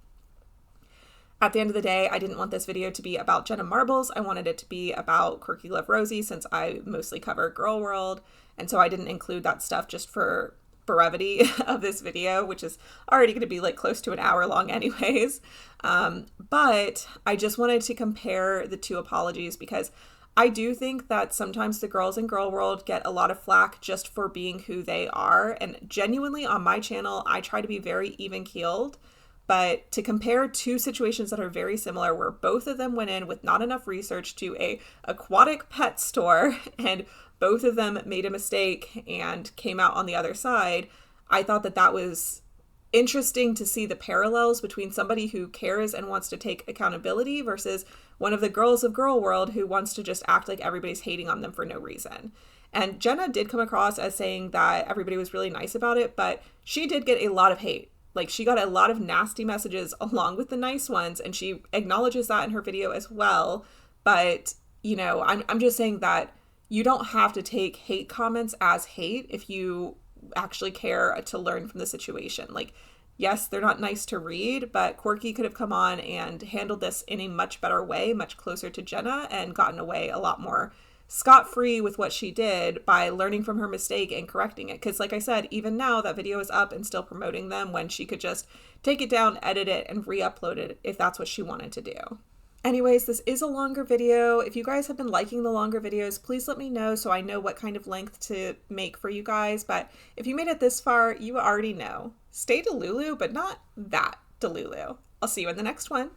At the end of the day, I didn't want this video to be about Jenna Marbles. I wanted it to be about Quirky Love Rosee, since I mostly cover Girl World. And so I didn't include that stuff just for brevity of this video, which is already going to be like close to an hour long anyways. But I just wanted to compare the two apologies, because I do think that sometimes the girls in Girl World get a lot of flack just for being who they are. And genuinely on my channel, I try to be very even keeled. But to compare two situations that are very similar, where both of them went in with not enough research to a aquatic pet store and both of them made a mistake and came out on the other side, I thought that that was interesting to see the parallels between somebody who cares and wants to take accountability versus one of the girls of Girl World who wants to just act like everybody's hating on them for no reason. And Jenna did come across as saying that everybody was really nice about it, but she did get a lot of hate. Like, she got a lot of nasty messages along with the nice ones, and she acknowledges that in her video as well. But, you know, I'm just saying that you don't have to take hate comments as hate if you actually care to learn from the situation. Like, yes, they're not nice to read, but Quirky could have come on and handled this in a much better way, much closer to Jenna, and gotten away a lot more scot-free with what she did by learning from her mistake and correcting it. Because like I said, even now that video is up and still promoting them when she could just take it down, edit it, and re-upload it if that's what she wanted to do. Anyways, this is a longer video. If you guys have been liking the longer videos, please let me know so I know what kind of length to make for you guys. But if you made it this far, you already know. Stay Delulu, but not that Delulu. I'll see you in the next one.